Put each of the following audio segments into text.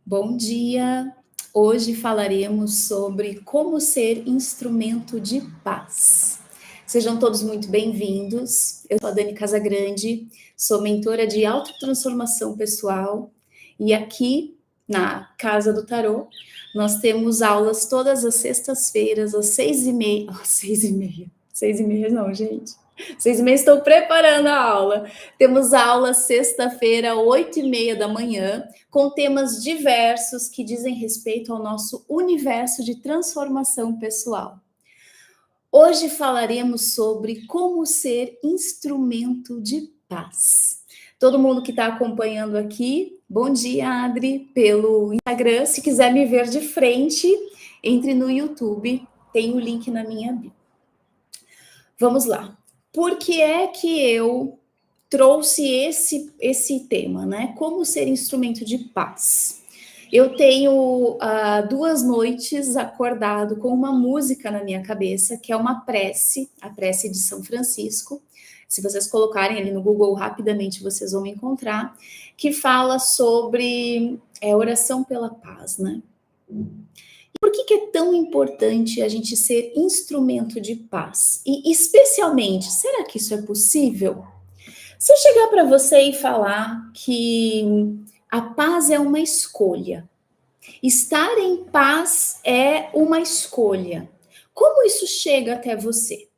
Bom dia! Hoje falaremos sobre como ser instrumento de paz. Sejam todos muito bem-vindos. Eu sou a Dani Casagrande, sou mentora de autotransformação pessoal e aqui na Casa do Tarô nós temos aulas todas as sextas-feiras às 6h30. Oh, 6h30. 6h30 não, gente. 6h30 estou preparando a aula. Temos aula sexta-feira, 8h30 da manhã, com temas diversos que dizem respeito ao nosso universo de transformação pessoal. Hoje falaremos sobre como ser instrumento de paz. Todo mundo que está acompanhando aqui, bom dia, Adri, pelo Instagram. Se quiser me ver de frente, entre no YouTube, tem o link na minha bio. Vamos lá. Por que é que eu trouxe esse tema, né? Como ser instrumento de paz. Eu tenho 2 noites acordado com uma música na minha cabeça, que é uma prece, a prece de São Francisco. Se vocês colocarem ali no Google rapidamente, vocês vão me encontrar, que fala sobre oração pela paz, né? Por que é tão importante a gente ser instrumento de paz? E especialmente, será que isso é possível? Se eu chegar para você e falar que a paz é uma escolha, estar em paz é uma escolha, como isso chega até você?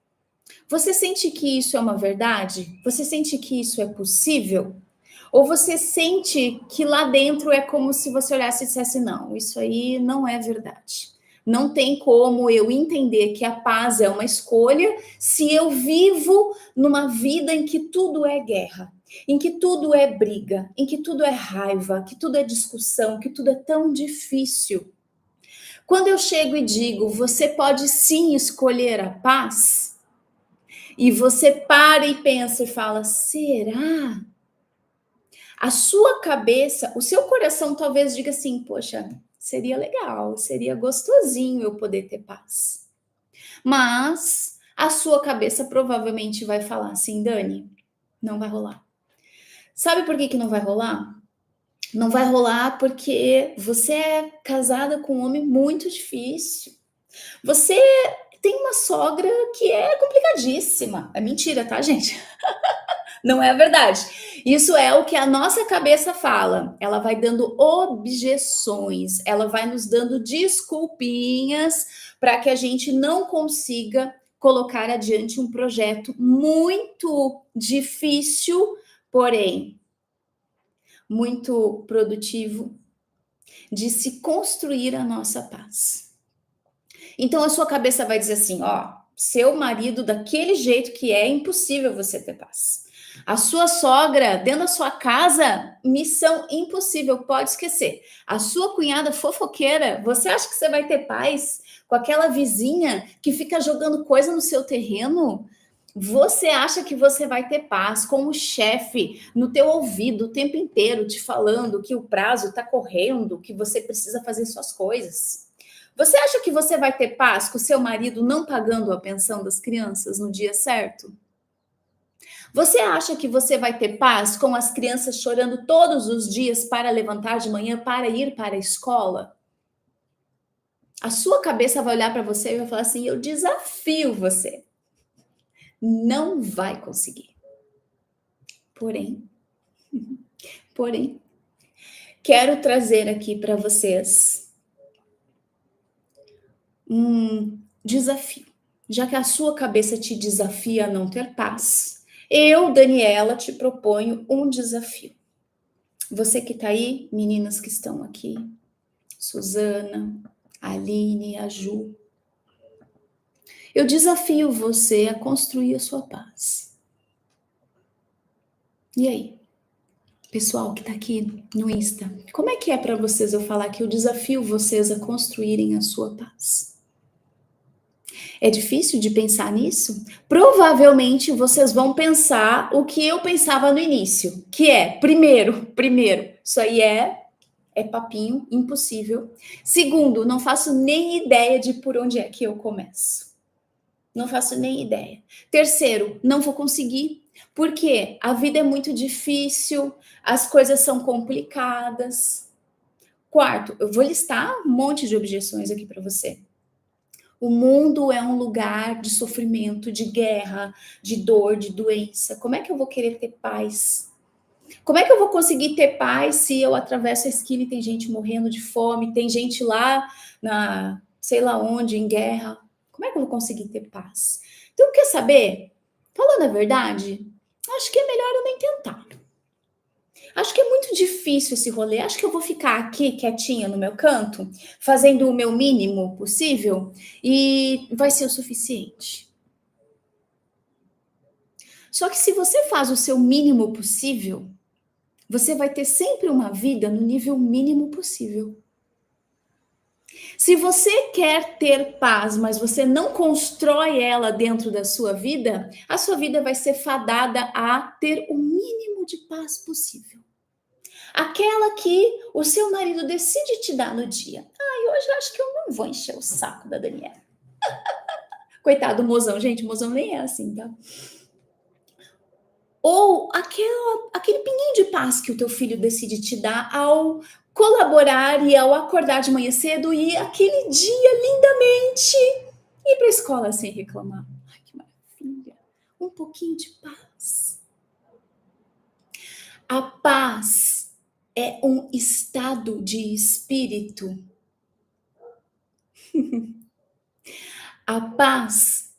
Você sente que isso é uma verdade? Você sente que isso é possível? Ou você sente que lá dentro é como se você olhasse e dissesse, não, isso aí não é verdade. Não tem como eu entender que a paz é uma escolha se eu vivo numa vida em que tudo é guerra, em que tudo é briga, em que tudo é raiva, que tudo é discussão, que tudo é tão difícil. Quando eu chego e digo, você pode sim escolher a paz, e você para e pensa e fala, será? A sua cabeça, o seu coração talvez diga assim, poxa, seria legal, seria gostosinho eu poder ter paz. Mas a sua cabeça provavelmente vai falar assim, Dani, não vai rolar. Sabe por que não vai rolar? Não vai rolar porque você é casada com um homem muito difícil. Você tem uma sogra que é complicadíssima. É mentira, tá, gente? Não é a verdade. Isso é o que a nossa cabeça fala. Ela vai dando objeções, ela vai nos dando desculpinhas para que a gente não consiga colocar adiante um projeto muito difícil, porém muito produtivo de se construir a nossa paz. Então a sua cabeça vai dizer assim, ó, seu marido daquele jeito que é impossível você ter paz. A sua sogra dentro da sua casa, missão impossível, pode esquecer. A sua cunhada fofoqueira, você acha que você vai ter paz com aquela vizinha que fica jogando coisa no seu terreno? Você acha que você vai ter paz com o chefe no teu ouvido o tempo inteiro te falando que o prazo está correndo, que você precisa fazer suas coisas? Você acha que você vai ter paz com o seu marido não pagando a pensão das crianças no dia certo? Você acha que você vai ter paz com as crianças chorando todos os dias para levantar de manhã para ir para a escola? A sua cabeça vai olhar para você e vai falar assim: eu desafio você. Não vai conseguir. Porém, quero trazer aqui para vocês um desafio. Já que a sua cabeça te desafia a não ter paz, eu, Daniela, te proponho um desafio. Você que está aí, meninas que estão aqui, Suzana, a Aline, a Ju, eu desafio você a construir a sua paz. E aí? Pessoal que está aqui no Insta, como é que é para vocês eu falar que eu desafio vocês a construírem a sua paz? É difícil de pensar nisso? Provavelmente vocês vão pensar o que eu pensava no início, que é, primeiro, isso aí é papinho, impossível. Segundo, não faço nem ideia de por onde é que eu começo. Não faço nem ideia. Terceiro, não vou conseguir, porque a vida é muito difícil, as coisas são complicadas. Quarto, eu vou listar um monte de objeções aqui para você. O mundo é um lugar de sofrimento, de guerra, de dor, de doença. Como é que eu vou querer ter paz? Como é que eu vou conseguir ter paz se eu atravesso a esquina e tem gente morrendo de fome, tem gente lá na sei lá onde, em guerra? Como é que eu vou conseguir ter paz? Então, quer saber? Falando a verdade, acho que é melhor eu nem tentar. Acho que é muito difícil esse rolê. Acho que eu vou ficar aqui quietinha no meu canto, fazendo o meu mínimo possível e vai ser o suficiente. Só que se você faz o seu mínimo possível, você vai ter sempre uma vida no nível mínimo possível. Se você quer ter paz, mas você não constrói ela dentro da sua vida, a sua vida vai ser fadada a ter o mínimo de paz possível. Aquela que o seu marido decide te dar no dia. Ai, hoje eu acho que eu não vou encher o saco da Daniela. Coitado do mozão, gente, o mozão nem é assim, tá? Ou aquele pinguinho de paz que o teu filho decide te dar ao colaborar e ao acordar de manhã cedo e aquele dia lindamente ir para a escola sem reclamar. Ai, que maravilha! Um pouquinho de paz. A paz é um estado de espírito. A paz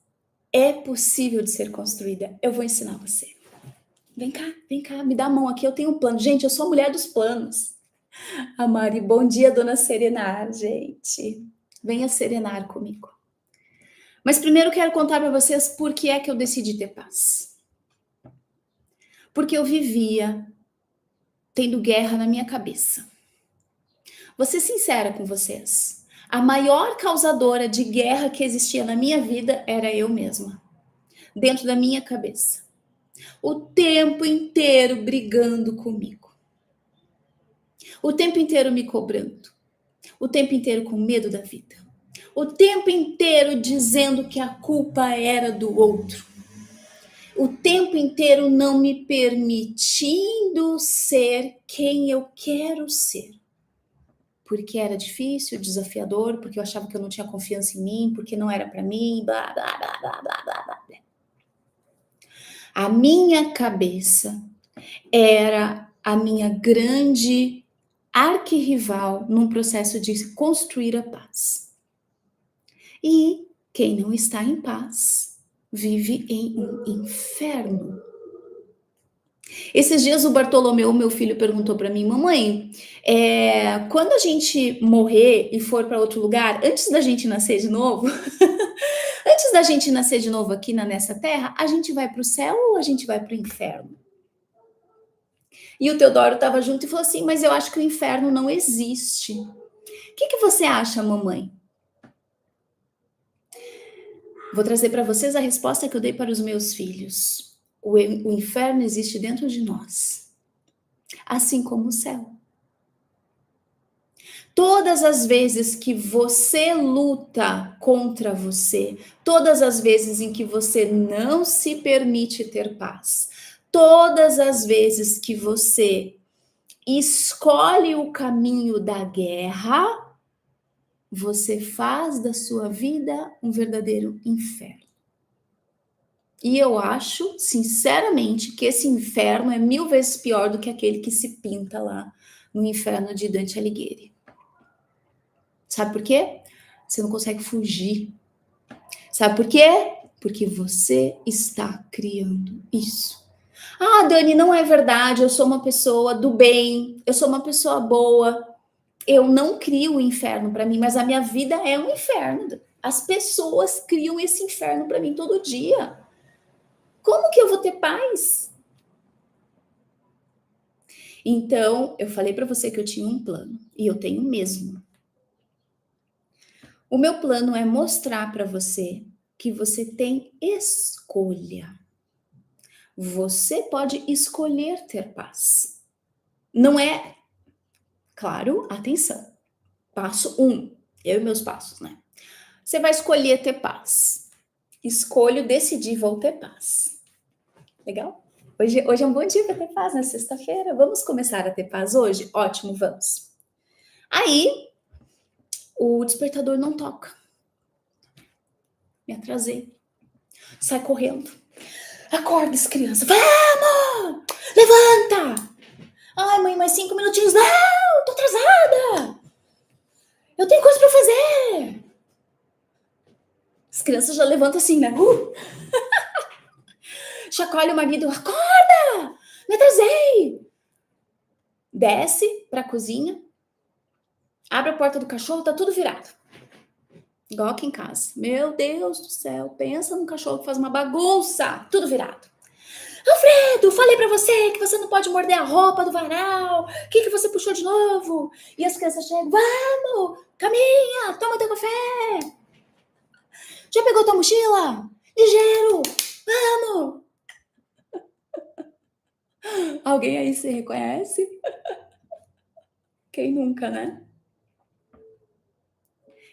é possível de ser construída. Eu vou ensinar você. Vem cá, me dá a mão aqui, eu tenho um plano. Gente, eu sou a mulher dos planos. A Mari, bom dia, dona Serenar, gente. Venha serenar comigo. Mas primeiro quero contar para vocês por que é que eu decidi ter paz. Porque eu vivia tendo guerra na minha cabeça. Vou ser sincera com vocês. A maior causadora de guerra que existia na minha vida era eu mesma. Dentro da minha cabeça. O tempo inteiro brigando comigo. O tempo inteiro me cobrando. O tempo inteiro com medo da vida. O tempo inteiro dizendo que a culpa era do outro. O tempo inteiro não me permitindo ser quem eu quero ser. Porque era difícil, desafiador, porque eu achava que eu não tinha confiança em mim, porque não era para mim, blá, blá, blá, blá, blá, blá, blá. A minha cabeça era a minha grande arquirrival num processo de construir a paz. E quem não está em paz vive em um inferno. Esses dias o Bartolomeu, meu filho, perguntou para mim, mamãe, quando a gente morrer e for para outro lugar, antes da gente nascer de novo, antes da gente nascer de novo aqui nessa terra, a gente vai para o céu ou a gente vai para o inferno? E o Teodoro estava junto e falou assim, mas eu acho que o inferno não existe. O que você acha, mamãe? Vou trazer para vocês a resposta que eu dei para os meus filhos. O inferno existe dentro de nós, assim como o céu. Todas as vezes que você luta contra você, todas as vezes em que você não se permite ter paz, todas as vezes que você escolhe o caminho da guerra, você faz da sua vida um verdadeiro inferno. E eu acho, sinceramente, que esse inferno é 1000 vezes pior do que aquele que se pinta lá no inferno de Dante Alighieri. Sabe por quê? Você não consegue fugir. Sabe por quê? Porque você está criando isso. Ah, Dani, não é verdade. Eu sou uma pessoa do bem. Eu sou uma pessoa boa. Eu não crio o inferno para mim, mas a minha vida é um inferno. As pessoas criam esse inferno para mim todo dia. Como que eu vou ter paz? Então, eu falei para você que eu tinha um plano. E eu tenho mesmo. O meu plano é mostrar para você que você tem escolha. Você pode escolher ter paz. Não é, claro, atenção. Passo 1, eu e meus passos, né? Você vai escolher ter paz. Escolho decidir, vou ter paz. Legal? Hoje é um bom dia para ter paz, na sexta-feira. Vamos começar a ter paz hoje? Ótimo, vamos. Aí, o despertador não toca. Me atrasei. Sai correndo. Acorda, as crianças. Vamos! Levanta! Ai, mãe, mais 5 minutinhos. Não, tô atrasada. Eu tenho coisa pra fazer. As crianças já levantam assim, né? Chacoalha o marido. Acorda! Me atrasei. Desce pra cozinha. Abre a porta do cachorro, tá tudo virado. Igual aqui em casa. Meu Deus do céu, pensa num cachorro que faz uma bagunça. Tudo virado. Alfredo, falei pra você que você não pode morder a roupa do varal. O que você puxou de novo? E as crianças chegam, vamos, caminha, toma teu café. Já pegou tua mochila? Ligeiro, vamos. Alguém aí se reconhece? Quem nunca, né?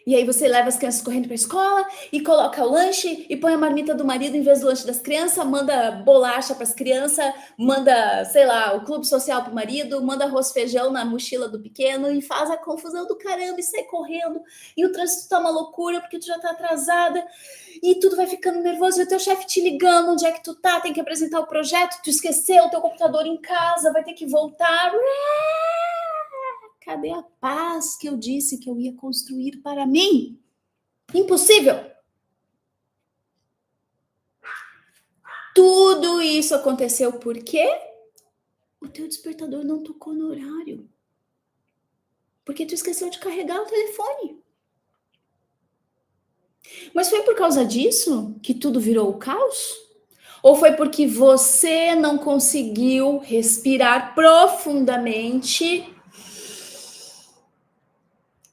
E aí você leva as crianças correndo para a escola e coloca o lanche e põe a marmita do marido em vez do lanche das crianças, manda bolacha para as crianças, manda, sei lá, o clube social para o marido, manda arroz e feijão na mochila do pequeno e faz a confusão do caramba e sai correndo. E o trânsito tá uma loucura porque tu já tá atrasada e tudo vai ficando nervoso e o teu chefe te ligando, onde é que tu tá, tem que apresentar o projeto, tu esqueceu o teu computador em casa, vai ter que voltar. Cadê a paz que eu disse que eu ia construir para mim? Impossível! Tudo isso aconteceu porque o teu despertador não tocou no horário. Porque tu esqueceu de carregar o telefone. Mas foi por causa disso que tudo virou o caos? Ou foi porque você não conseguiu respirar profundamente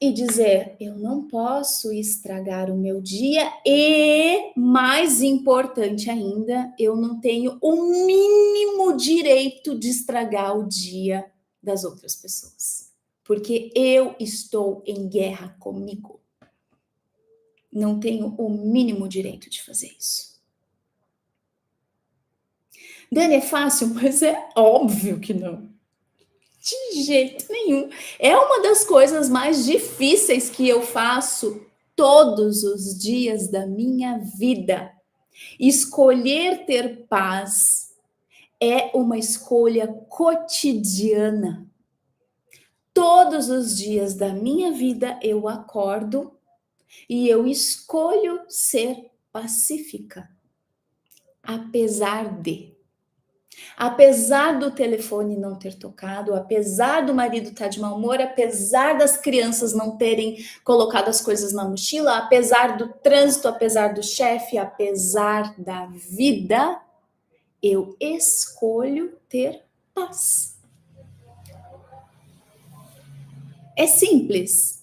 e dizer, eu não posso estragar o meu dia e, mais importante ainda, eu não tenho o mínimo direito de estragar o dia das outras pessoas. Porque eu estou em guerra comigo. Não tenho o mínimo direito de fazer isso. Dani, é fácil, mas é óbvio que não. De jeito nenhum. É uma das coisas mais difíceis que eu faço todos os dias da minha vida. Escolher ter paz é uma escolha cotidiana. Todos os dias da minha vida eu acordo e eu escolho ser pacífica. Apesar do telefone não ter tocado, apesar do marido estar de mau humor, apesar das crianças não terem colocado as coisas na mochila, apesar do trânsito, apesar do chefe, apesar da vida, eu escolho ter paz. É simples?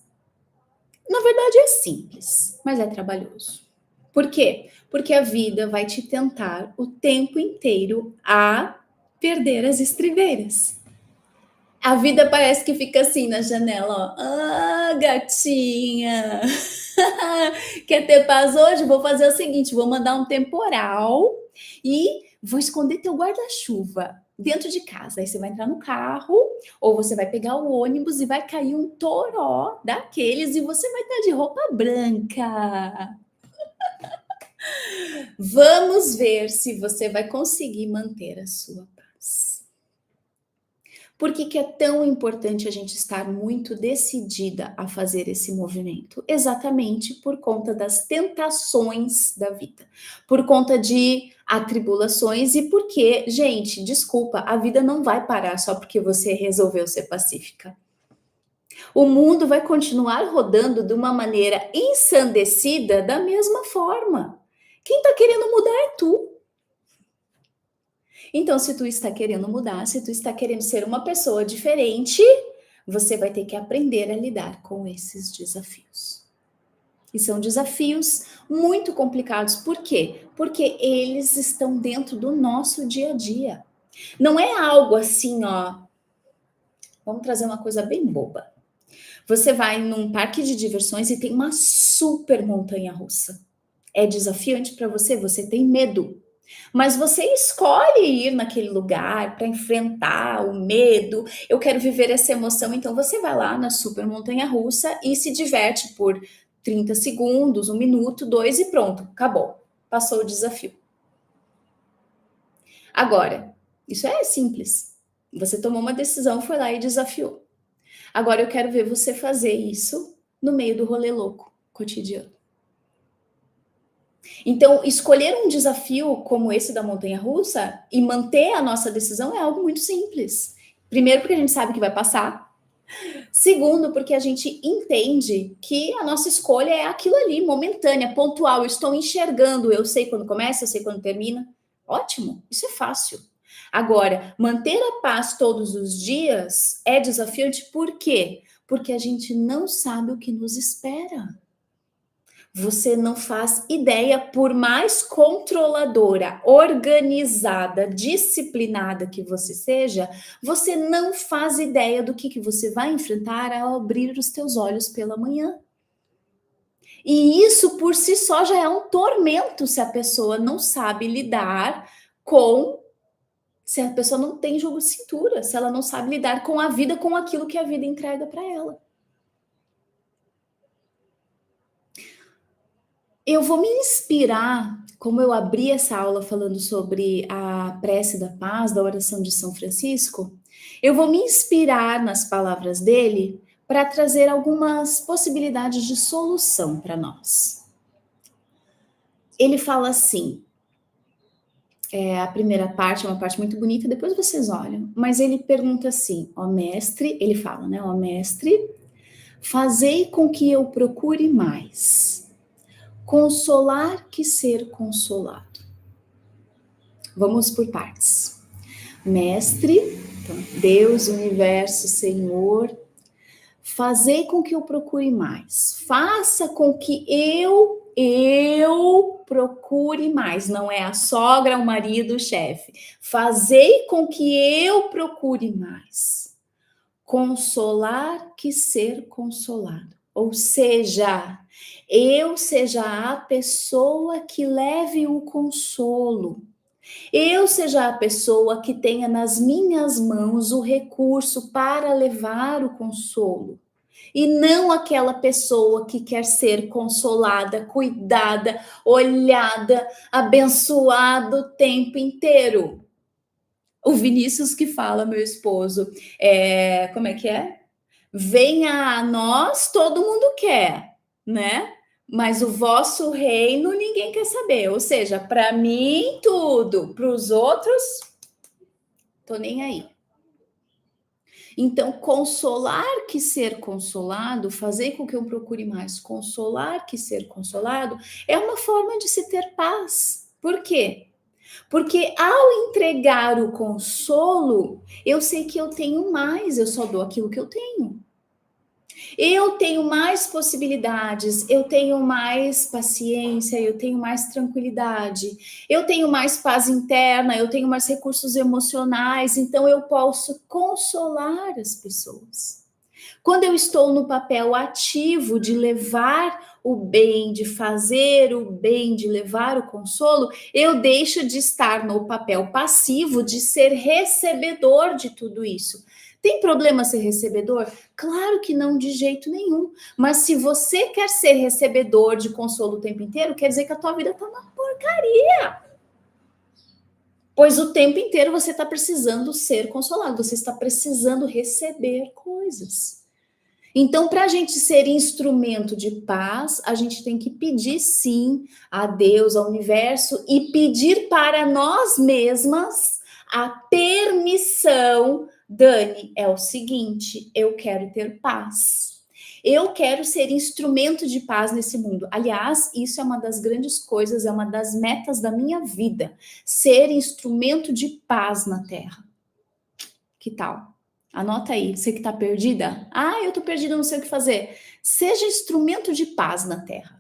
Na verdade é simples, mas é trabalhoso. Por quê? Porque a vida vai te tentar o tempo inteiro a perder as estribeiras. A vida parece que fica assim na janela, ó. Ah, gatinha! Quer ter paz hoje? Vou fazer o seguinte: vou mandar um temporal e vou esconder teu guarda-chuva dentro de casa. Aí você vai entrar no carro ou você vai pegar o ônibus e vai cair um toró daqueles e você vai estar de roupa branca. Vamos ver se você vai conseguir manter a sua paz. Por que é tão importante a gente estar muito decidida a fazer esse movimento? Exatamente por conta das tentações da vida, por conta de atribulações e porque, gente, desculpa, a vida não vai parar só porque você resolveu ser pacífica. O mundo vai continuar rodando de uma maneira ensandecida da mesma forma. Quem está querendo mudar é tu. Então, se tu está querendo mudar, se tu está querendo ser uma pessoa diferente, você vai ter que aprender a lidar com esses desafios. E são desafios muito complicados. Por quê? Porque eles estão dentro do nosso dia a dia. Não é algo assim, ó. Vamos trazer uma coisa bem boba. Você vai num parque de diversões e tem uma super montanha russa. É desafiante para você, você tem medo. Mas você escolhe ir naquele lugar para enfrentar o medo. Eu quero viver essa emoção, então você vai lá na super montanha-russa e se diverte por 30 segundos, 1 minuto, 2 e pronto, acabou. Passou o desafio. Agora, isso é simples. Você tomou uma decisão, foi lá e desafiou. Agora eu quero ver você fazer isso no meio do rolê louco cotidiano. Então, escolher um desafio como esse da montanha-russa e manter a nossa decisão é algo muito simples. Primeiro, porque a gente sabe que vai passar. Segundo, porque a gente entende que a nossa escolha é aquilo ali, momentânea, pontual. Eu estou enxergando, eu sei quando começa, eu sei quando termina. Ótimo, isso é fácil. Agora, manter a paz todos os dias é desafiante, por quê? Porque a gente não sabe o que nos espera. Você não faz ideia, por mais controladora, organizada, disciplinada que você seja, você não faz ideia do que você vai enfrentar ao abrir os teus olhos pela manhã. E isso por si só já é um tormento se a pessoa não sabe lidar com, se a pessoa não tem jogo de cintura, se ela não sabe lidar com a vida, com aquilo que a vida entrega para ela. Eu vou me inspirar, como eu abri essa aula falando sobre a prece da paz, da oração de São Francisco, eu vou me inspirar nas palavras dele para trazer algumas possibilidades de solução para nós. Ele fala assim, a primeira parte é uma parte muito bonita, depois vocês olham, mas ele pergunta assim, ó mestre, ele fala, né, ó mestre, fazei com que eu procure mais, consolar que ser consolado. Vamos por partes. Mestre, então, Deus, universo, Senhor, fazei com que eu procure mais. Faça com que eu procure mais. Não é a sogra, o marido, o chefe. Fazei com que eu procure mais. Consolar que ser consolado. Ou seja, eu seja a pessoa que leve o consolo. Eu seja a pessoa que tenha nas minhas mãos o recurso para levar o consolo. E não aquela pessoa que quer ser consolada, cuidada, olhada, abençoada o tempo inteiro. O Vinícius que fala, meu esposo, como é que é? Venha a nós, todo mundo quer, né? Mas o vosso reino ninguém quer saber. Ou seja, para mim tudo, para os outros, tô nem aí. Então, consolar que ser consolado, fazer com que eu procure mais consolar que ser consolado, é uma forma de se ter paz. Por quê? Porque ao entregar o consolo, eu sei que eu tenho mais, eu só dou aquilo que eu tenho. Eu tenho mais possibilidades, eu tenho mais paciência, eu tenho mais tranquilidade, eu tenho mais paz interna, eu tenho mais recursos emocionais, então eu posso consolar as pessoas. Quando eu estou no papel ativo de levar o bem, de fazer o bem, de levar o consolo, eu deixo de estar no papel passivo de ser recebedor de tudo isso. Tem problema ser recebedor? Claro que não, de jeito nenhum. Mas se você quer ser recebedor de consolo o tempo inteiro, quer dizer que a tua vida tá uma porcaria. Pois o tempo inteiro você está precisando ser consolado, você está precisando receber coisas. Então, para a gente ser instrumento de paz, a gente tem que pedir sim a Deus, ao universo, e pedir para nós mesmas a permissão. Dani, é o seguinte, eu quero ter paz. Eu quero ser instrumento de paz nesse mundo. Aliás, isso é uma das grandes coisas, é uma das metas da minha vida. Ser instrumento de paz na Terra. Que tal? Anota aí, você que está perdida. Ah, eu estou perdida, não sei o que fazer. Seja instrumento de paz na Terra.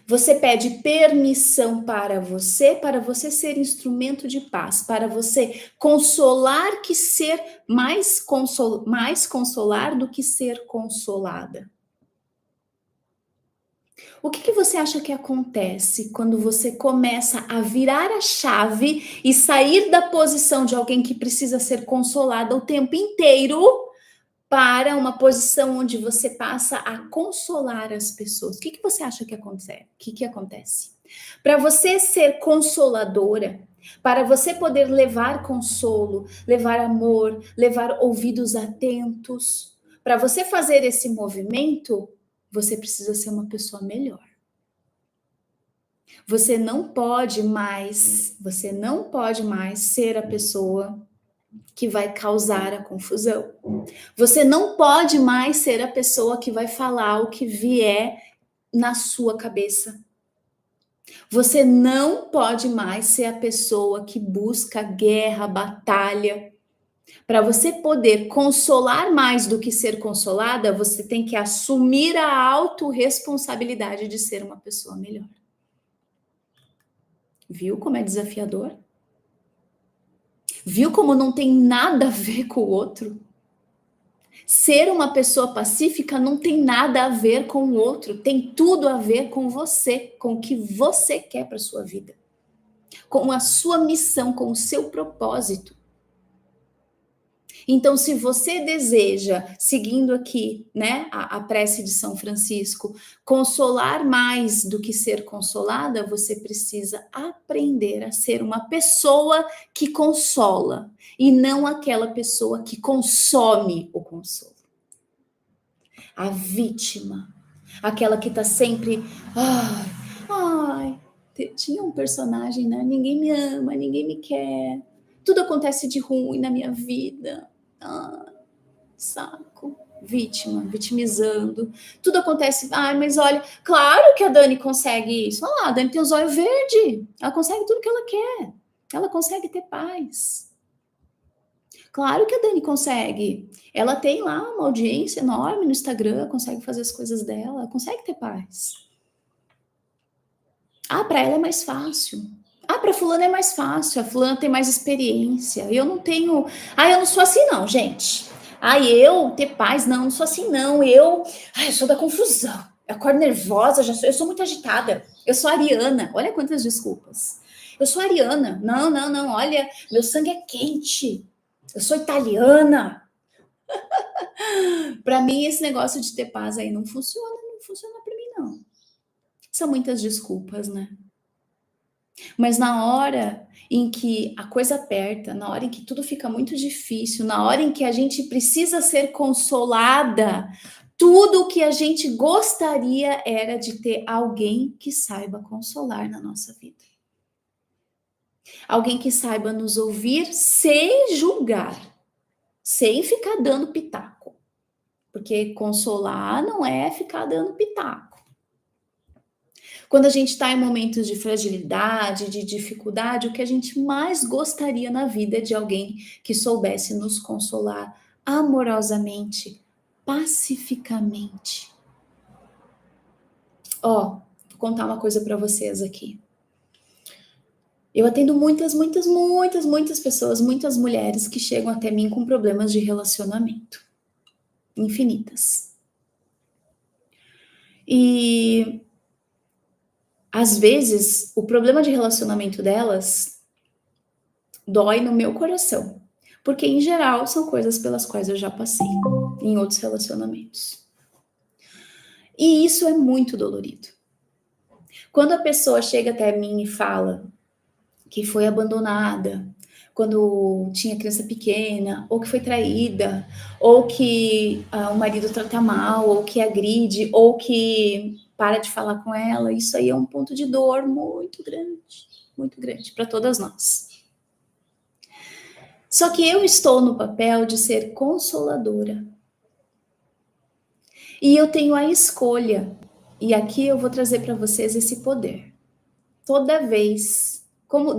Você pede permissão para você ser instrumento de paz, para você consolar que ser mais consolar do que ser consolada. O que você acha que acontece quando você começa a virar a chave e sair da posição de alguém que precisa ser consolada o tempo inteiro para uma posição onde você passa a consolar as pessoas? O que você acha que acontece? Que acontece? Para você ser consoladora, para você poder levar consolo, levar amor, levar ouvidos atentos, para você fazer esse movimento, você precisa ser uma pessoa melhor. Você não pode mais ser a pessoa que vai causar a confusão. Você não pode mais ser a pessoa que vai falar o que vier na sua cabeça. Você não pode mais ser a pessoa que busca guerra, batalha. Para você poder consolar mais do que ser consolada, você tem que assumir a autorresponsabilidade de ser uma pessoa melhor. Viu como é desafiador? Viu como não tem nada a ver com o outro? Ser uma pessoa pacífica não tem nada a ver com o outro, tem tudo a ver com você, com o que você quer para sua vida, com a sua missão, com o seu propósito. Então, se você deseja, seguindo aqui, né, a prece de São Francisco, consolar mais do que ser consolada, você precisa aprender a ser uma pessoa que consola e não aquela pessoa que consome o consolo. A vítima, aquela que tá sempre, tinha um personagem, né? Ninguém me ama, ninguém me quer, tudo acontece de ruim na minha vida. Saco. Vítima, vitimizando. Tudo acontece. Mas olha, claro que a Dani consegue isso. Olha lá, a Dani tem os olhos verdes. Ela consegue tudo que ela quer. Ela consegue ter paz. Claro que a Dani consegue. Ela tem lá uma audiência enorme no Instagram, consegue fazer as coisas dela, consegue ter paz. Para ela é mais fácil. Para fulana é mais fácil, a fulana tem mais experiência. Eu não tenho. Eu não sou assim, não, gente. Eu ter paz, não sou assim, não. Eu sou da confusão. Eu acordo nervosa, eu sou muito agitada. Eu sou ariana. Olha quantas desculpas. Eu sou ariana. Não. Olha, meu sangue é quente. Eu sou italiana. Para mim, esse negócio de ter paz aí não funciona para mim, não. São muitas desculpas, né? Mas na hora em que a coisa aperta, na hora em que tudo fica muito difícil, na hora em que a gente precisa ser consolada, tudo o que a gente gostaria era de ter alguém que saiba consolar na nossa vida. Alguém que saiba nos ouvir sem julgar, sem ficar dando pitaco. Porque consolar não é ficar dando pitaco. Quando a gente está em momentos de fragilidade, de dificuldade, o que a gente mais gostaria na vida é de alguém que soubesse nos consolar amorosamente, pacificamente. Vou contar uma coisa para vocês aqui. Eu atendo muitas pessoas, muitas mulheres que chegam até mim com problemas de relacionamento. Infinitas. E às vezes, o problema de relacionamento delas dói no meu coração, porque em geral são coisas pelas quais eu já passei em outros relacionamentos. E isso é muito dolorido. Quando a pessoa chega até mim e fala que foi abandonada quando tinha criança pequena, ou que foi traída, ou que o marido trata mal, ou que agride, ou que para de falar com ela, isso aí é um ponto de dor muito grande para todas nós. Só que eu estou no papel de ser consoladora. E eu tenho a escolha, e aqui eu vou trazer para vocês esse poder. Toda vez,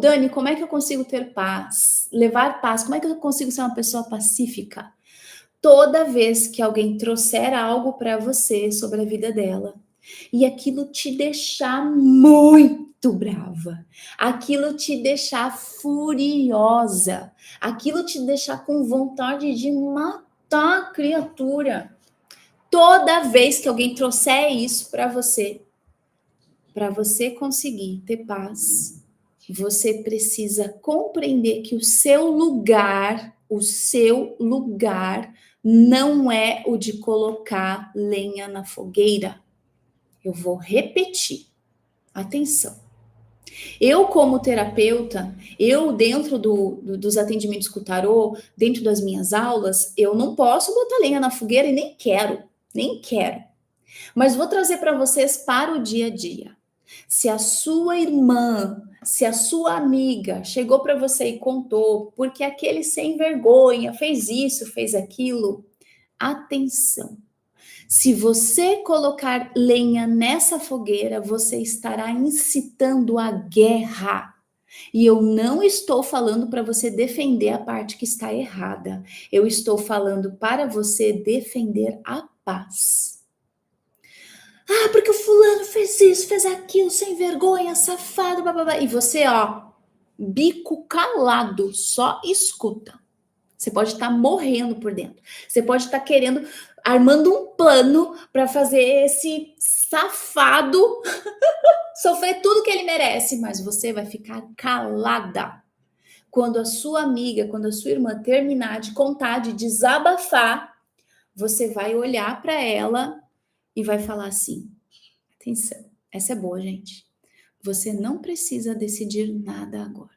Dani, como é que eu consigo ter paz? Levar paz, como é que eu consigo ser uma pessoa pacífica? Toda vez que alguém trouxer algo para você sobre a vida dela, e aquilo te deixar muito brava, aquilo te deixar furiosa, aquilo te deixar com vontade de matar a criatura. Toda vez que alguém trouxer isso para você, para você conseguir ter paz, você precisa compreender que o seu lugar não é o de colocar lenha na fogueira. Eu vou repetir. Atenção. Eu, como terapeuta, dentro dos atendimentos com o tarô, dentro das minhas aulas, eu não posso botar lenha na fogueira e nem quero. Mas vou trazer para vocês para o dia a dia. Se a sua irmã, se a sua amiga chegou para você e contou porque aquele sem vergonha fez isso, fez aquilo, atenção. Se você colocar lenha nessa fogueira, você estará incitando a guerra. E eu não estou falando para você defender a parte que está errada. Eu estou falando para você defender a paz. Ah, porque o fulano fez isso, fez aquilo, sem vergonha, safado, bababá. E você, bico calado, só escuta. Você pode estar morrendo por dentro. Você pode estar armando um plano para fazer esse safado sofrer tudo que ele merece, mas você vai ficar calada. Quando a sua amiga, quando a sua irmã terminar de contar, de desabafar, você vai olhar para ela e vai falar assim: atenção, essa é boa, gente. Você não precisa decidir nada agora.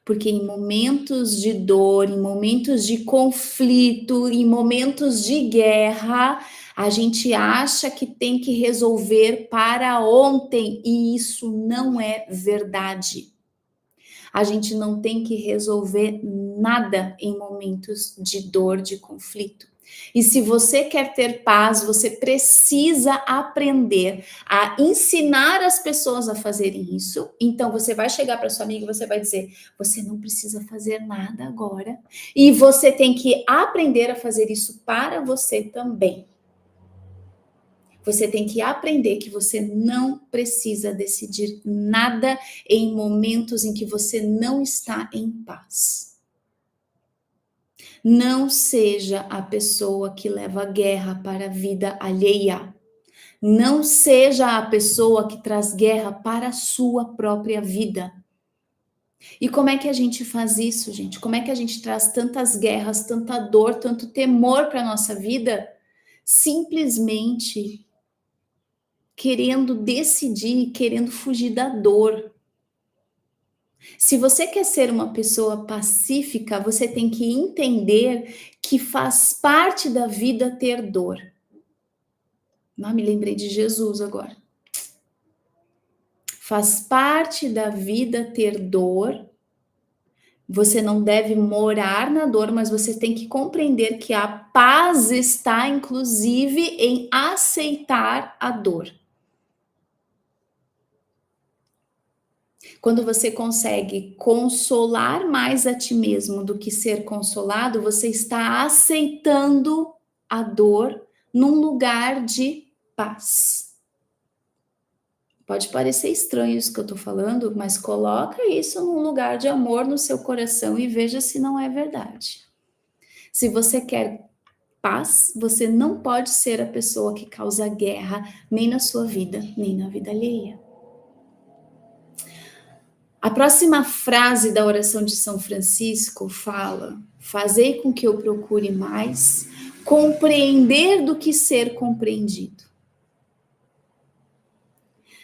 Porque em momentos de dor, em momentos de conflito, em momentos de guerra, a gente acha que tem que resolver para ontem, e isso não é verdade. A gente não tem que resolver nada em momentos de dor, de conflito. E se você quer ter paz, você precisa aprender a ensinar as pessoas a fazerem isso. Então você vai chegar para sua amiga e você vai dizer: você não precisa fazer nada agora. E você tem que aprender a fazer isso para você também. Você tem que aprender que você não precisa decidir nada em momentos em que você não está em paz. Não seja a pessoa que leva a guerra para a vida alheia. Não seja a pessoa que traz guerra para a sua própria vida. E como é que a gente faz isso, gente? Como é que a gente traz tantas guerras, tanta dor, tanto temor para a nossa vida? Simplesmente querendo decidir, querendo fugir da dor. Se você quer ser uma pessoa pacífica, você tem que entender que faz parte da vida ter dor. Me lembrei de Jesus agora. Faz parte da vida ter dor. Você não deve morar na dor, mas você tem que compreender que a paz está, inclusive, em aceitar a dor. Quando você consegue consolar mais a ti mesmo do que ser consolado, você está aceitando a dor num lugar de paz. Pode parecer estranho isso que eu estou falando, mas coloca isso num lugar de amor no seu coração e veja se não é verdade. Se você quer paz, você não pode ser a pessoa que causa guerra nem na sua vida, nem na vida alheia. A próxima frase da oração de São Francisco fala: fazei com que eu procure mais compreender do que ser compreendido.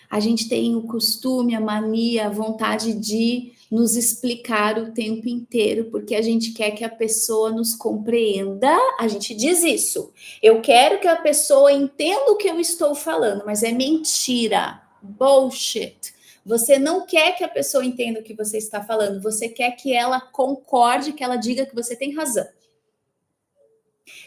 A gente tem o costume, a mania, a vontade de nos explicar o tempo inteiro, porque a gente quer que a pessoa nos compreenda. A gente diz isso. Eu quero que a pessoa entenda o que eu estou falando, mas é mentira. Bullshit. Você não quer que a pessoa entenda o que você está falando, você quer que ela concorde, que ela diga que você tem razão.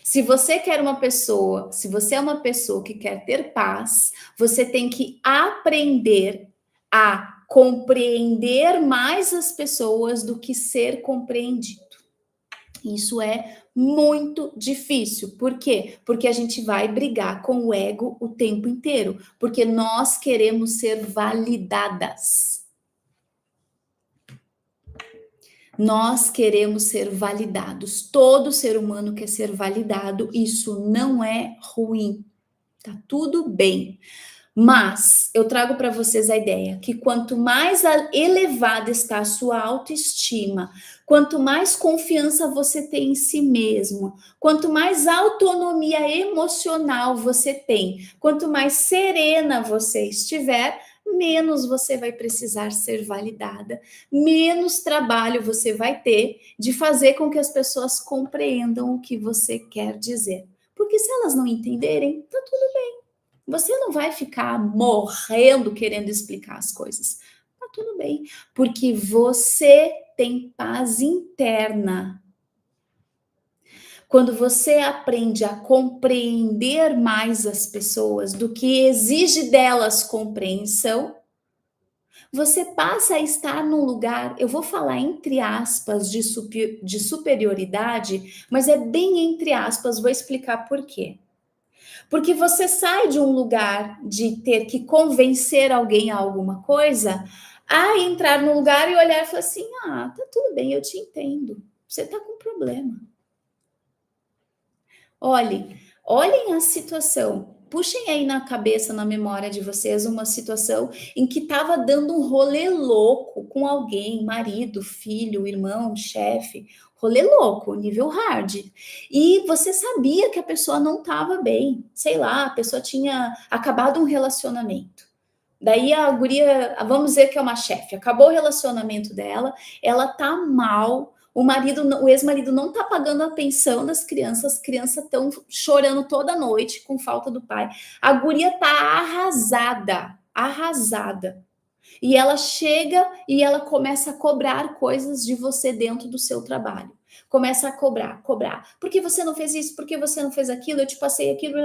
Se você é uma pessoa que quer ter paz, você tem que aprender a compreender mais as pessoas do que ser compreendido. Isso é muito difícil. Por quê? Porque a gente vai brigar com o ego o tempo inteiro, porque nós queremos ser validadas. Nós queremos ser validados. Todo ser humano quer ser validado. Isso não é ruim. Tá tudo bem. Mas eu trago para vocês a ideia que quanto mais elevada está a sua autoestima, quanto mais confiança você tem em si mesmo, quanto mais autonomia emocional você tem, quanto mais serena você estiver, menos você vai precisar ser validada, menos trabalho você vai ter de fazer com que as pessoas compreendam o que você quer dizer. Porque se elas não entenderem, tá tudo bem. Você não vai ficar morrendo querendo explicar as coisas. Tá tudo bem, porque você tem paz interna. Quando você aprende a compreender mais as pessoas do que exige delas compreensão, você passa a estar num lugar, eu vou falar entre aspas, de superioridade, mas é bem entre aspas, vou explicar por quê. Porque você sai de um lugar de ter que convencer alguém a alguma coisa, a entrar no lugar e olhar e falar assim: ah, tá tudo bem, eu te entendo. Você tá com problema. Olhem a situação. Puxem aí na cabeça, na memória de vocês, uma situação em que estava dando um rolê louco com alguém, marido, filho, irmão, chefe, rolê louco, nível hard. E você sabia que a pessoa não estava bem, sei lá, a pessoa tinha acabado um relacionamento. Daí a guria, vamos dizer que é uma chefe, acabou o relacionamento dela, ela tá mal, o ex-marido não tá pagando a pensão das crianças, as crianças estão chorando toda noite com falta do pai. A guria tá arrasada, arrasada. E ela chega e ela começa a cobrar coisas de você dentro do seu trabalho. Começa a cobrar, cobrar. Por que você não fez isso? Por que você não fez aquilo? Eu te passei aquilo.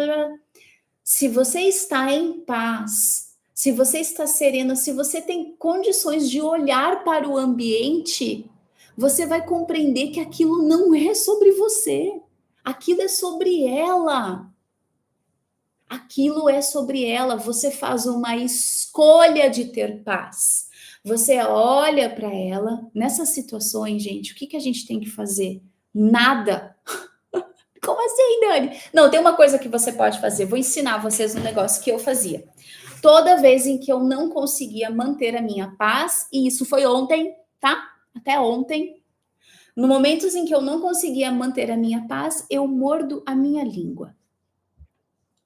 Se você está em paz, se você está serena, se você tem condições de olhar para o ambiente, você vai compreender que aquilo não é sobre você. Aquilo é sobre ela. Aquilo é sobre ela. Você faz uma escolha de ter paz. Você olha para ela. Nessas situações, gente, o que a gente tem que fazer? Nada. Como assim, Dani? Não, tem uma coisa que você pode fazer. Vou ensinar vocês um negócio que eu fazia. Toda vez em que eu não conseguia manter a minha paz, e isso foi ontem, tá? Até ontem. No momentos em que eu não conseguia manter a minha paz, eu mordo a minha língua.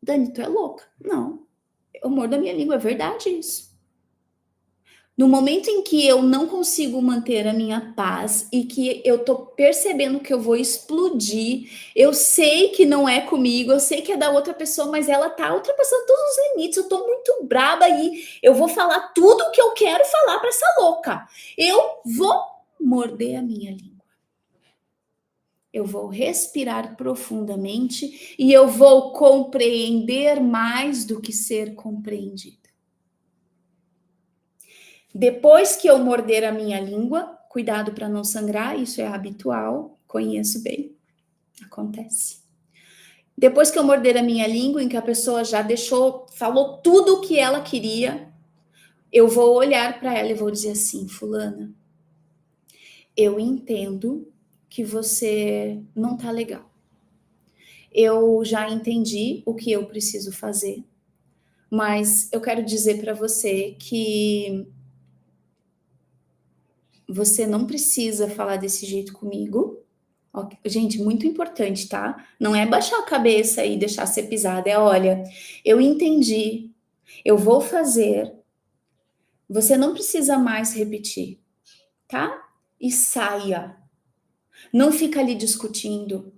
Dani, tu é louca? Não. Eu mordo a minha língua, é verdade isso. No momento em que eu não consigo manter a minha paz e que eu tô percebendo que eu vou explodir, eu sei que não é comigo, eu sei que é da outra pessoa, mas ela tá ultrapassando todos os limites, eu tô muito braba e eu vou falar tudo o que eu quero falar para essa louca. Eu vou morder a minha língua. Eu vou respirar profundamente e eu vou compreender mais do que ser compreendido. Depois que eu morder a minha língua, cuidado para não sangrar, isso é habitual, conheço bem, acontece. Depois que eu morder a minha língua, em que a pessoa já falou tudo o que ela queria, eu vou olhar para ela e vou dizer assim: fulana, eu entendo que você não tá legal. Eu já entendi o que eu preciso fazer, mas eu quero dizer para você que você não precisa falar desse jeito comigo. Gente, muito importante, tá? Não é baixar a cabeça e deixar ser pisada. É, olha, eu entendi, eu vou fazer. Você não precisa mais repetir, tá? E saia. Não fica ali discutindo.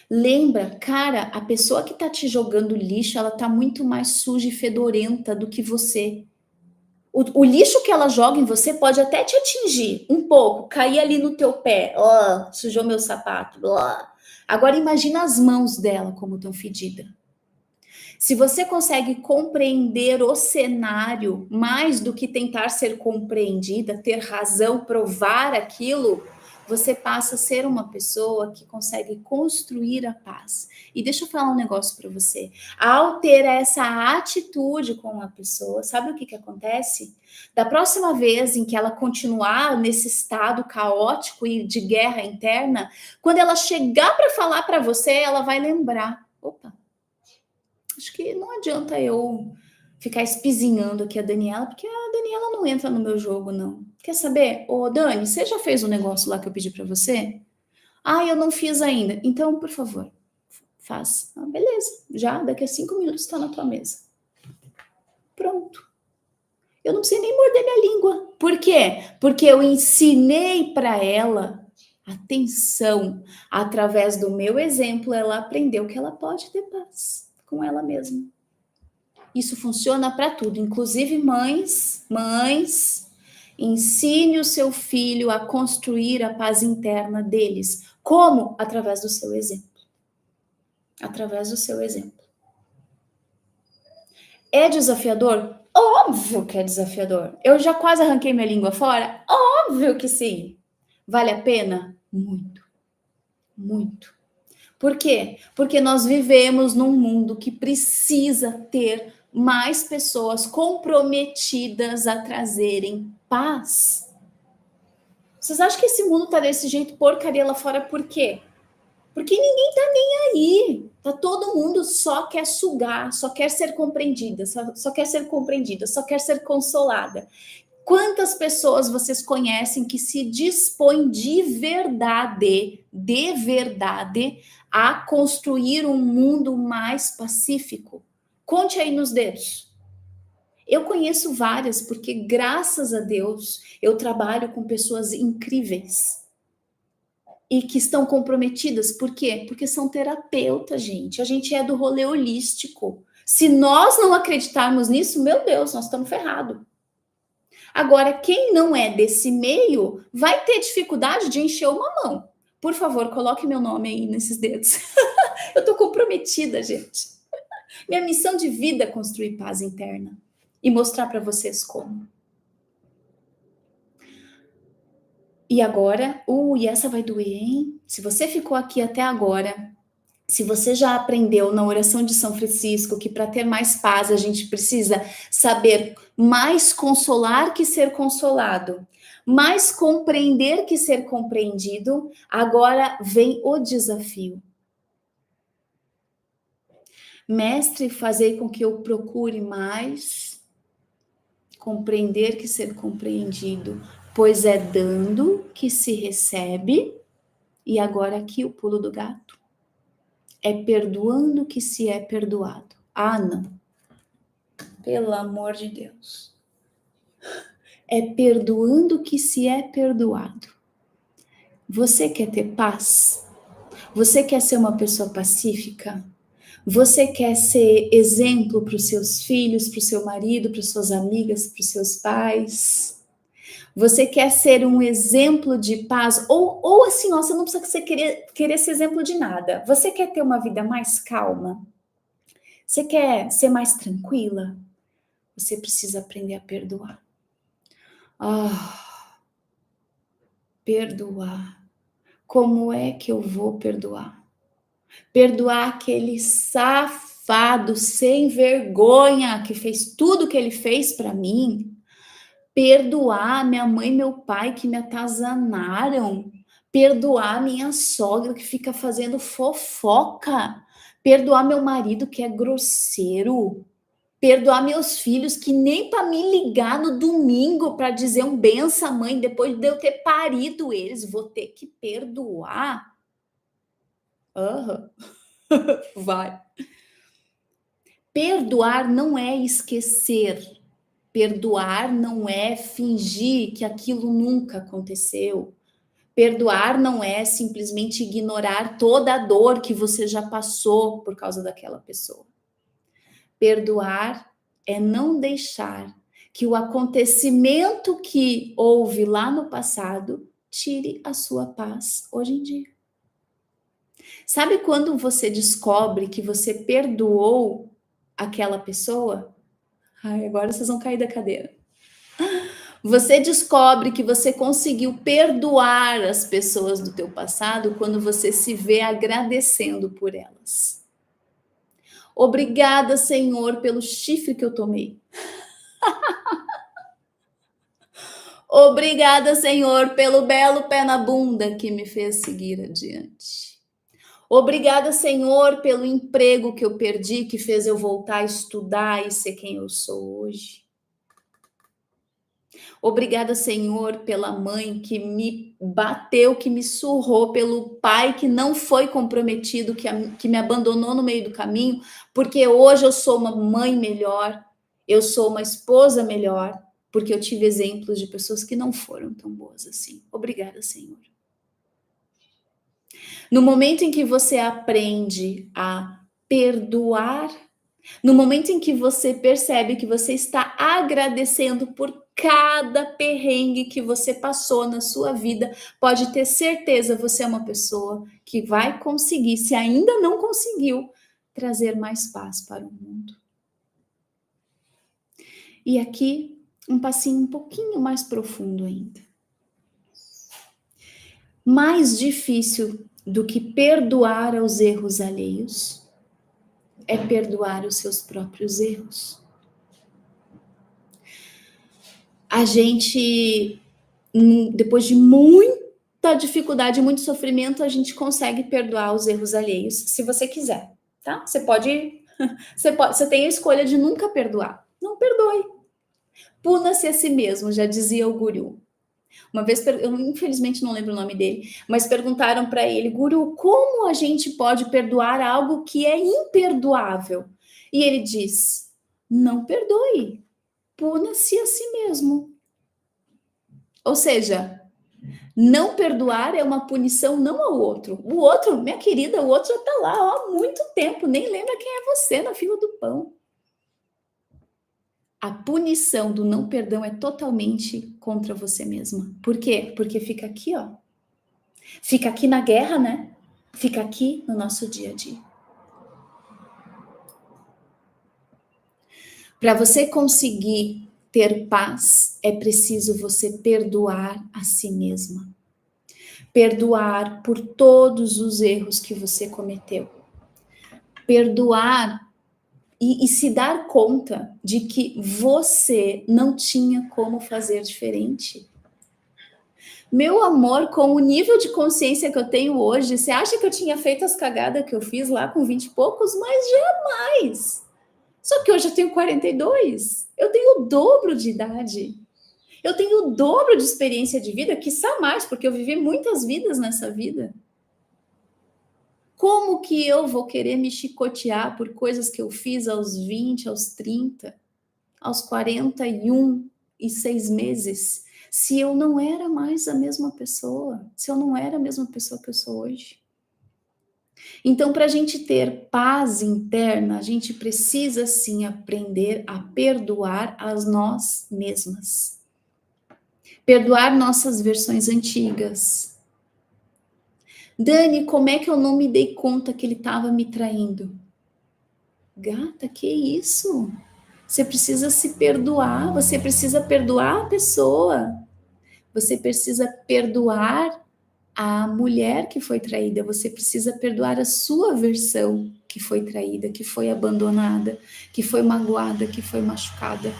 Lembra, cara, a pessoa que tá te jogando lixo, ela tá muito mais suja e fedorenta do que você. O lixo que ela joga em você pode até te atingir um pouco, cair ali no teu pé, sujou meu sapato. Agora imagina as mãos dela como estão fedidas. Se você consegue compreender o cenário mais do que tentar ser compreendida, ter razão, provar aquilo, você passa a ser uma pessoa que consegue construir a paz. E deixa eu falar um negócio para você. Ao ter essa atitude com a pessoa, sabe o que acontece? Da próxima vez em que ela continuar nesse estado caótico e de guerra interna, quando ela chegar para falar para você, ela vai lembrar: opa, acho que não adianta eu ficar espizinhando aqui a Daniela, porque a Daniela não entra no meu jogo, não. Quer saber? Ô, Dani, você já fez o negócio lá que eu pedi para você? Ah, eu não fiz ainda. Então, por favor, faz. Ah, beleza, já daqui a 5 minutos está na tua mesa. Pronto. Eu não precisei nem morder minha língua. Por quê? Porque eu ensinei para ela atenção. Através do meu exemplo, ela aprendeu que ela pode ter paz com ela mesma. Isso funciona para tudo, inclusive mães, ensine o seu filho a construir a paz interna deles. Como? Através do seu exemplo. Através do seu exemplo. É desafiador? Óbvio que é desafiador. Eu já quase arranquei minha língua fora? Óbvio que sim. Vale a pena? Muito. Muito. Por quê? Porque nós vivemos num mundo que precisa ter mais pessoas comprometidas a trazerem paz. Vocês acham que esse mundo tá desse jeito porcaria lá fora por quê? Porque ninguém tá nem aí. Tá todo mundo só quer sugar, só quer ser compreendida, só quer ser compreendida, só quer ser consolada. Quantas pessoas vocês conhecem que se dispõem de verdade, a construir um mundo mais pacífico? Conte aí nos dedos. Eu conheço várias, porque graças a Deus eu trabalho com pessoas incríveis e que estão comprometidas. Por quê? Porque são terapeutas, gente. A gente é do rolê holístico. Se nós não acreditarmos nisso, meu Deus, nós estamos ferrados. Agora, quem não é desse meio vai ter dificuldade de encher uma mão. Por favor, coloque meu nome aí nesses dedos. Eu tô comprometida, gente. Minha missão de vida é construir paz interna e mostrar para vocês como. E agora, e essa vai doer, hein? Se você ficou aqui até agora, se você já aprendeu na oração de São Francisco que para ter mais paz a gente precisa saber mais consolar que ser consolado, mais compreender que ser compreendido, agora vem o desafio. Mestre, fazer com que eu procure mais compreender que ser compreendido, pois é dando que se recebe. E agora aqui o pulo do gato. É perdoando que se é perdoado. Ah, não. Pelo amor de Deus. É perdoando que se é perdoado. Você quer ter paz? Você quer ser uma pessoa pacífica? Você quer ser exemplo para os seus filhos, para o seu marido, para suas amigas, para os seus pais? Você quer ser um exemplo de paz? Ou assim, ó, você não precisa querer ser exemplo de nada. Você quer ter uma vida mais calma? Você quer ser mais tranquila? Você precisa aprender a perdoar. Perdoar. Como é que eu vou perdoar? Perdoar aquele safado sem vergonha que fez tudo que ele fez para mim. Perdoar minha mãe e meu pai que me atazanaram. Perdoar minha sogra que fica fazendo fofoca. Perdoar meu marido que é grosseiro. Perdoar meus filhos que nem para me ligar no domingo para dizer um benção, mãe, depois de eu ter parido eles, vou ter que perdoar. Vai. Perdoar não é esquecer. Perdoar não é fingir que aquilo nunca aconteceu. Perdoar não é simplesmente ignorar toda a dor que você já passou por causa daquela pessoa. Perdoar é não deixar que o acontecimento que houve lá no passado tire a sua paz hoje em dia. Sabe quando você descobre que você perdoou aquela pessoa? Ai, agora vocês vão cair da cadeira. Você descobre que você conseguiu perdoar as pessoas do teu passado quando você se vê agradecendo por elas. Obrigada, Senhor, pelo chifre que eu tomei. Obrigada, Senhor, pelo belo pé na bunda que me fez seguir adiante. Obrigada, Senhor, pelo emprego que eu perdi, que fez eu voltar a estudar e ser quem eu sou hoje. Obrigada, Senhor, pela mãe que me bateu, que me surrou, pelo pai que não foi comprometido, que me abandonou no meio do caminho, porque hoje eu sou uma mãe melhor, eu sou uma esposa melhor, porque eu tive exemplos de pessoas que não foram tão boas assim. Obrigada, Senhor. No momento em que você aprende a perdoar, no momento em que você percebe que você está agradecendo por cada perrengue que você passou na sua vida, pode ter certeza, você é uma pessoa que vai conseguir, se ainda não conseguiu, trazer mais paz para o mundo. E aqui, um passinho um pouquinho mais profundo ainda. Mais difícil do que perdoar aos erros alheios é perdoar os seus próprios erros. A gente, depois de muita dificuldade, muito sofrimento, a gente consegue perdoar os erros alheios, se você quiser, tá? Você tem a escolha de nunca perdoar. Não perdoe. Puna-se a si mesmo, já dizia o guru. Uma vez, eu infelizmente não lembro o nome dele, mas perguntaram para ele, Guru, como a gente pode perdoar algo que é imperdoável? E ele diz, não perdoe, puna-se a si mesmo. Ou seja, não perdoar é uma punição não ao outro. O outro, minha querida, o outro já está lá há muito tempo, nem lembra quem é você na fila do pão. A punição do não perdão é totalmente contra você mesma. Por quê? Porque fica aqui, ó. Fica aqui na guerra, né? Fica aqui no nosso dia a dia. Para você conseguir ter paz, é preciso você perdoar a si mesma. Perdoar por todos os erros que você cometeu. Perdoar e se dar conta de que você não tinha como fazer diferente. Meu amor, com o nível de consciência que eu tenho hoje, você acha que eu tinha feito as cagadas que eu fiz lá com 20 e poucos? Mas jamais! Só que hoje eu tenho 42. Eu tenho o dobro de idade. Eu tenho o dobro de experiência de vida, quiçá mais, porque eu vivi muitas vidas nessa vida. Como que eu vou querer me chicotear por coisas que eu fiz aos 20, aos 30, aos 41 e 6 meses, se eu não era mais a mesma pessoa, se eu não era a mesma pessoa que eu sou hoje? Então, para a gente ter paz interna, a gente precisa sim aprender a perdoar a nós mesmas. Perdoar nossas versões antigas. Dani, como é que eu não me dei conta que ele estava me traindo? Gata, que isso? Você precisa se perdoar, você precisa perdoar a pessoa. Você precisa perdoar a mulher que foi traída, você precisa perdoar a sua versão que foi traída, que foi abandonada, que foi magoada, que foi machucada.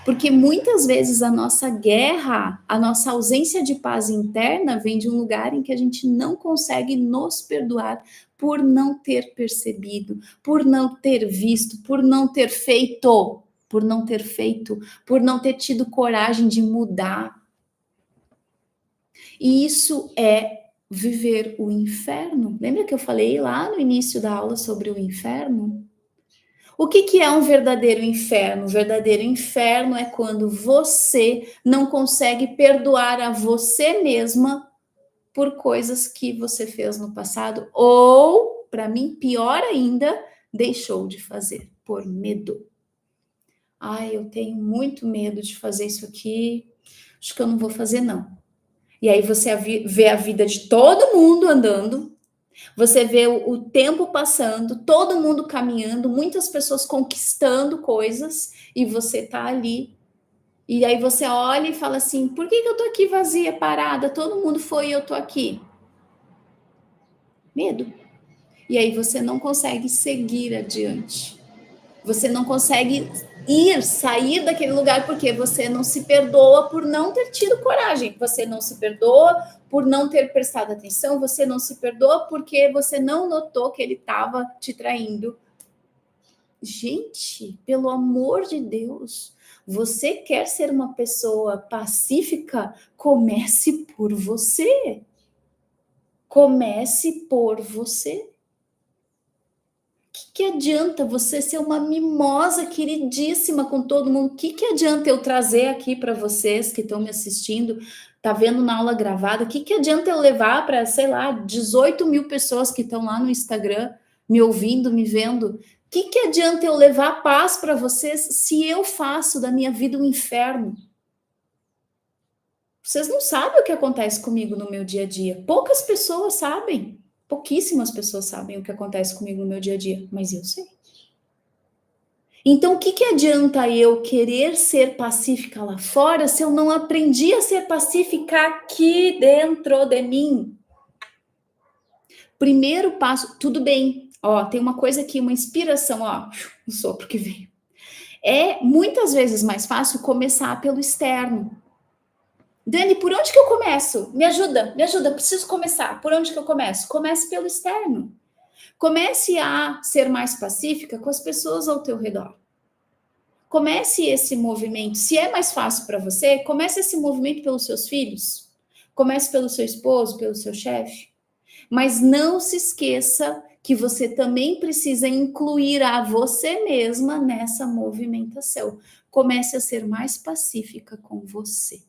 Porque muitas vezes a nossa guerra, a nossa ausência de paz interna vem de um lugar em que a gente não consegue nos perdoar por não ter percebido, por não ter visto, por não ter feito, por não ter tido coragem de mudar. E isso é viver o inferno. Lembra que eu falei lá no início da aula sobre o inferno? O que é um verdadeiro inferno? O verdadeiro inferno é quando você não consegue perdoar a você mesma por coisas que você fez no passado, ou, para mim, pior ainda, deixou de fazer por medo. Ai, eu tenho muito medo de fazer isso aqui, acho que eu não vou fazer, não. E aí você vê a vida de todo mundo andando, você vê o tempo passando, todo mundo caminhando, muitas pessoas conquistando coisas, e você tá ali. E aí você olha e fala assim, por que eu tô aqui vazia, parada? Todo mundo foi e eu tô aqui. Medo. E aí você não consegue seguir adiante. Você não consegue sair daquele lugar porque você não se perdoa por não ter tido coragem, você não se perdoa por não ter prestado atenção, você não se perdoa porque você não notou que ele estava te traindo. Gente, pelo amor de Deus, você quer ser uma pessoa pacífica? Comece por você. Comece por você. Que adianta você ser uma mimosa queridíssima com todo mundo? Que adianta eu trazer aqui para vocês que estão me assistindo, tá vendo na aula gravada? Que adianta eu levar para, sei lá, 18 mil pessoas que estão lá no Instagram me ouvindo, me vendo? Que adianta eu levar paz para vocês se eu faço da minha vida um inferno? Vocês não sabem o que acontece comigo no meu dia a dia. Poucas pessoas sabem. Pouquíssimas pessoas sabem o que acontece comigo no meu dia a dia, mas eu sei. Então, o que adianta eu querer ser pacífica lá fora se eu não aprendi a ser pacífica aqui dentro de mim? Primeiro passo, tudo bem. Ó, tem uma coisa aqui, uma inspiração, ó, um sopro que veio. É muitas vezes mais fácil começar pelo externo. Dani, por onde que eu começo? Me ajuda, preciso começar. Por onde que eu começo? Comece pelo externo. Comece a ser mais pacífica com as pessoas ao teu redor. Comece esse movimento. Se é mais fácil para você, comece esse movimento pelos seus filhos. Comece pelo seu esposo, pelo seu chefe. Mas não se esqueça que você também precisa incluir a você mesma nessa movimentação. Comece a ser mais pacífica com você.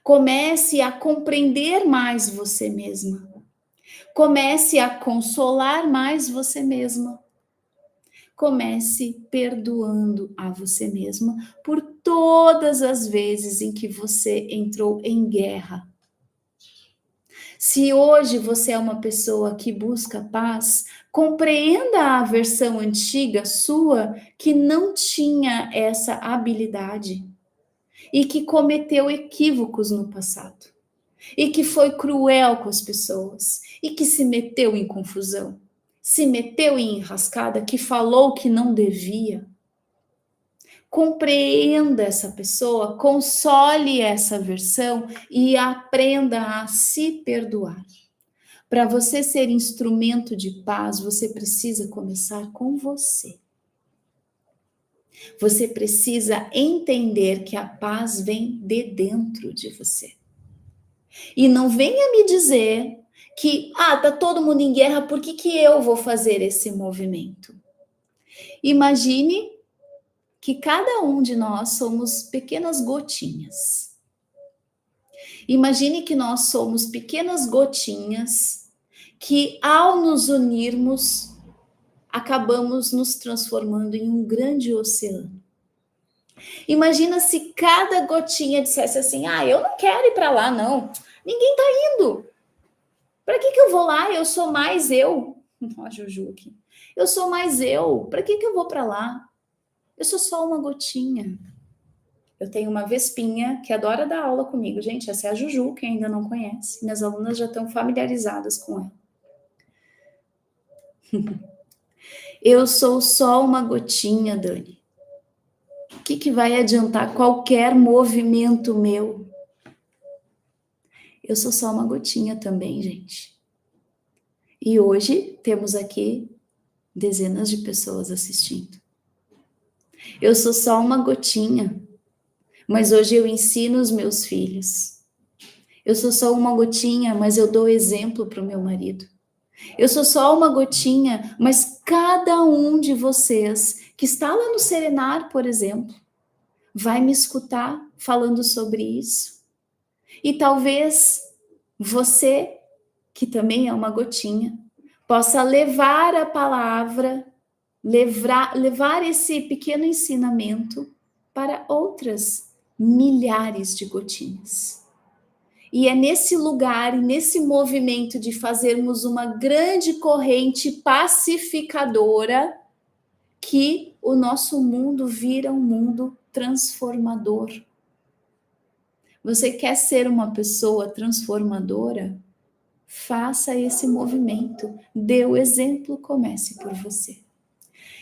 Comece a compreender mais você mesma. Comece a consolar mais você mesma. Comece perdoando a você mesma por todas as vezes em que você entrou em guerra. Se hoje você é uma pessoa que busca paz, compreenda a versão antiga sua que não tinha essa habilidade e que cometeu equívocos no passado e que foi cruel com as pessoas e que se meteu em confusão, se meteu em enrascada, que falou que não devia. Compreenda essa pessoa, console essa versão e aprenda a se perdoar. Para você ser instrumento de paz, você precisa começar com você. Você precisa entender que a paz vem de dentro de você. E não venha me dizer que, tá todo mundo em guerra, por que eu vou fazer esse movimento? Imagine que cada um de nós somos pequenas gotinhas. Imagine que nós somos pequenas gotinhas que, ao nos unirmos, acabamos nos transformando em um grande oceano. Imagina se cada gotinha dissesse assim, eu não quero ir para lá, não. Ninguém está indo. Para que eu vou lá? Eu sou mais eu. Ó, a Juju aqui. Eu sou mais eu. Para que eu vou para lá? Eu sou só uma gotinha. Eu tenho uma vespinha que adora dar aula comigo. Gente, essa é a Juju, quem ainda não conhece. Minhas alunas já estão familiarizadas com ela. Eu sou só uma gotinha, Dani. O que vai adiantar qualquer movimento meu? Eu sou só uma gotinha também, gente. E hoje temos aqui dezenas de pessoas assistindo. Eu sou só uma gotinha, mas hoje eu ensino os meus filhos. Eu sou só uma gotinha, mas eu dou exemplo para o meu marido. Eu sou só uma gotinha, mas cada um de vocês que está lá no Serenar, por exemplo, vai me escutar falando sobre isso. E talvez você, que também é uma gotinha, possa levar a palavra, levar esse pequeno ensinamento para outras milhares de gotinhas. E é nesse lugar, nesse movimento de fazermos uma grande corrente pacificadora que o nosso mundo vira um mundo transformador. Você quer ser uma pessoa transformadora? Faça esse movimento. Dê o exemplo, comece por você.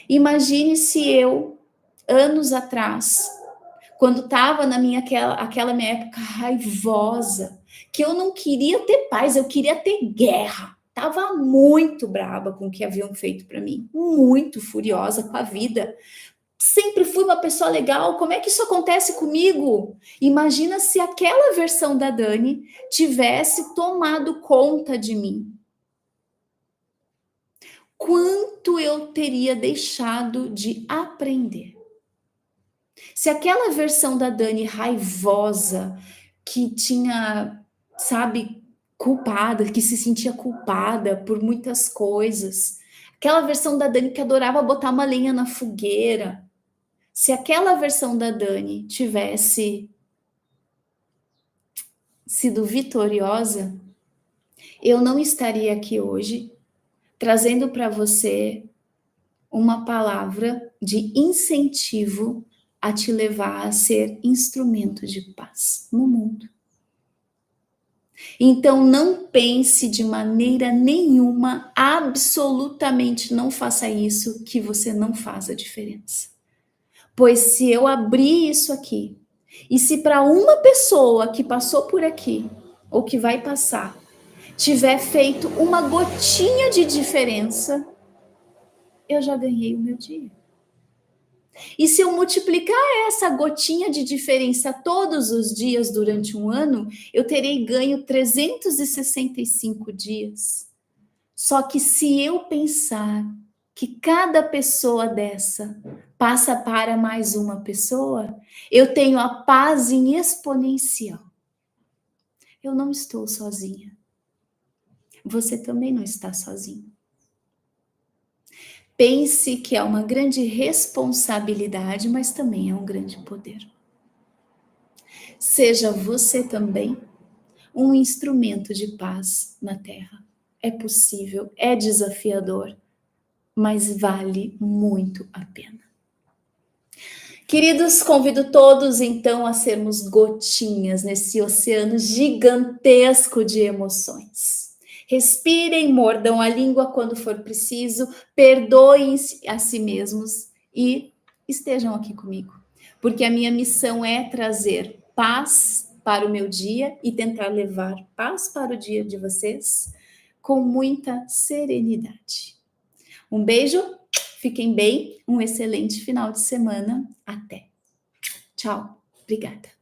Imagine se eu, anos atrás, quando estava na aquela minha época raivosa, que eu não queria ter paz, eu queria ter guerra. Tava muito braba com o que haviam feito para mim, muito furiosa com a vida. Sempre fui uma pessoa legal, como é que isso acontece comigo? Imagina se aquela versão da Dani tivesse tomado conta de mim. Quanto eu teria deixado de aprender? Se aquela versão da Dani raivosa, que tinha, sabe, culpada, que se sentia culpada por muitas coisas, aquela versão da Dani que adorava botar uma lenha na fogueira, se aquela versão da Dani tivesse sido vitoriosa, eu não estaria aqui hoje trazendo para você uma palavra de incentivo a te levar a ser instrumento de paz no mundo. Então não pense de maneira nenhuma, absolutamente não faça isso, que você não faz a diferença. Pois se eu abrir isso aqui, e se para uma pessoa que passou por aqui, ou que vai passar, tiver feito uma gotinha de diferença, eu já ganhei o meu dia. E se eu multiplicar essa gotinha de diferença todos os dias durante um ano, eu terei ganho 365 dias. Só que se eu pensar que cada pessoa dessa passa para mais uma pessoa, eu tenho a paz em exponencial. Eu não estou sozinha. Você também não está sozinho. Pense que é uma grande responsabilidade, mas também é um grande poder. Seja você também um instrumento de paz na Terra. É possível, é desafiador, mas vale muito a pena. Queridos, convido todos então a sermos gotinhas nesse oceano gigantesco de emoções. Respirem, mordam a língua quando for preciso, perdoem a si mesmos e estejam aqui comigo, porque a minha missão é trazer paz para o meu dia e tentar levar paz para o dia de vocês com muita serenidade. Um beijo, fiquem bem, um excelente final de semana. Até. Tchau. Obrigada.